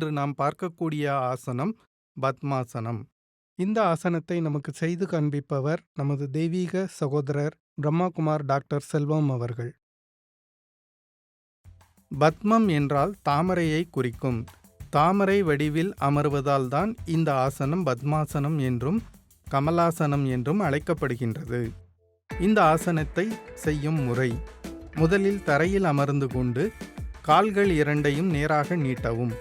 இன்று நாம் பார்க்கக்கூடிய ஆசனம் பத்மாசனம். இந்த ஆசனத்தை நமக்கு செய்து காண்பிப்பவர் நமது தெய்வீக சகோதரர் பிரம்மாகுமார் டாக்டர் செல்வம் அவர்கள். பத்மம் என்றால் தாமரையை குறிக்கும். தாமரை வடிவில் அமர்வதால் தான் இந்த ஆசனம் பத்மாசனம் என்றும் கமலாசனம் என்றும் அழைக்கப்படுகின்றது. இந்த ஆசனத்தை செய்யும் முறை: முதலில் தரையில் அமர்ந்து கொண்டு கால்கள் இரண்டையும் நேராக நீட்டவும்.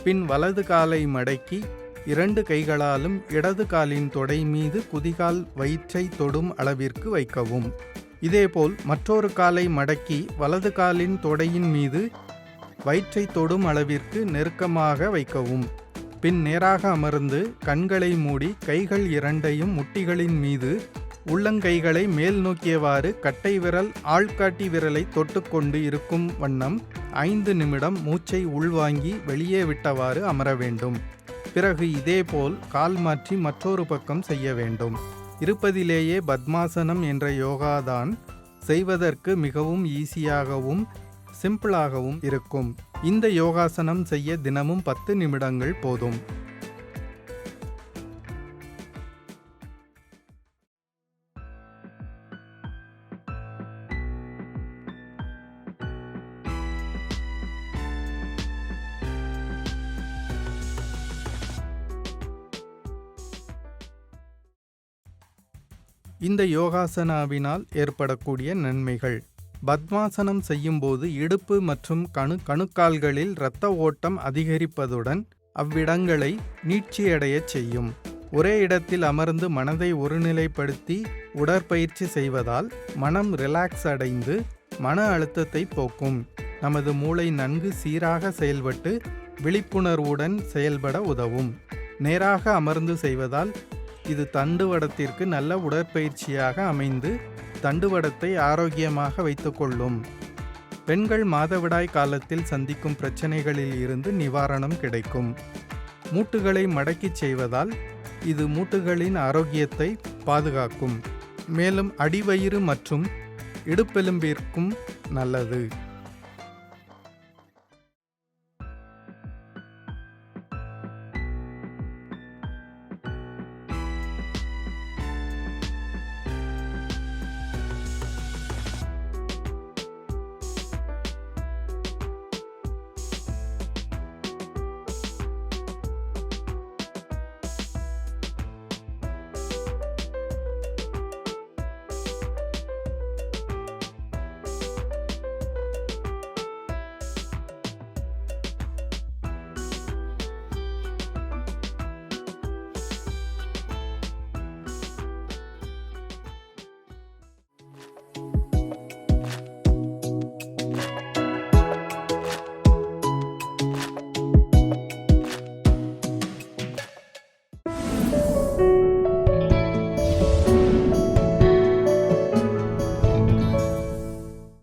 பின் வலது காலை மடக்கி இரண்டு கைகளாலும் இடது காலின் தொடை மீது குதிகால் வயிற்றை தொடும் அளவிற்கு வைக்கவும். இதேபோல் மற்றொரு காலை மடக்கி வலது காலின் தொடையின் மீது வயிற்றை தொடும் அளவிற்கு நெருக்கமாக வைக்கவும். பின் நேராக அமர்ந்து கண்களை மூடி கைகள் இரண்டையும் முட்டிகளின் மீது உள்ளங்கைகளை மேல் நோக்கியவாறு கட்டை விரல் ஆள்காட்டி விரலை தொட்டுக்கொண்டு இருக்கும் வண்ணம் 5 நிமிடம் மூச்சை உள்வாங்கி வெளியே விட்டவாறு அமர வேண்டும். பிறகு இதேபோல் கால் மாற்றி மற்றொரு பக்கம் செய்ய வேண்டும். இருப்பதிலேயே பத்மாசனம் என்ற யோகாதான் செய்வதற்கு மிகவும் ஈஸியாகவும் சிம்பிளாகவும் இருக்கும். இந்த யோகாசனம் செய்ய தினமும் 10 நிமிடங்கள் போதும். இந்த யோகாசனாவினால் ஏற்படக்கூடிய நன்மைகள்: பத்மாசனம் செய்யும்போது இடுப்பு மற்றும் கணுக்கால்களில் இரத்த ஓட்டம் அதிகரிப்பதுடன் அவ்விடங்களை நீட்சியடையச் செய்யும். ஒரே இடத்தில் அமர்ந்து மனதை ஒருநிலைப்படுத்தி உடற்பயிற்சி செய்வதால் மனம் ரிலாக்ஸ் அடைந்து மன அழுத்தத்தை போக்கும். நமது மூளை நன்கு சீராக செயல்பட்டு விழிப்புணர்வுடன் செயல்பட உதவும். நேராக அமர்ந்து செய்வதால் இது தண்டுவடத்திற்கு நல்ல உடற்பயிற்சியாக அமைந்து தண்டுவடத்தை ஆரோக்கியமாக வைத்துக்கொள்ளும். பெண்கள் மாதவிடாய் காலத்தில் சந்திக்கும் பிரச்சனைகளில் இருந்து நிவாரணம் கிடைக்கும். மூட்டுகளை மடக்கிச் செய்வதால் இது மூட்டுகளின் ஆரோக்கியத்தை பாதுகாக்கும். மேலும் அடிவயிறு மற்றும் இடுப்பெலும்பிற்கும் நல்லது.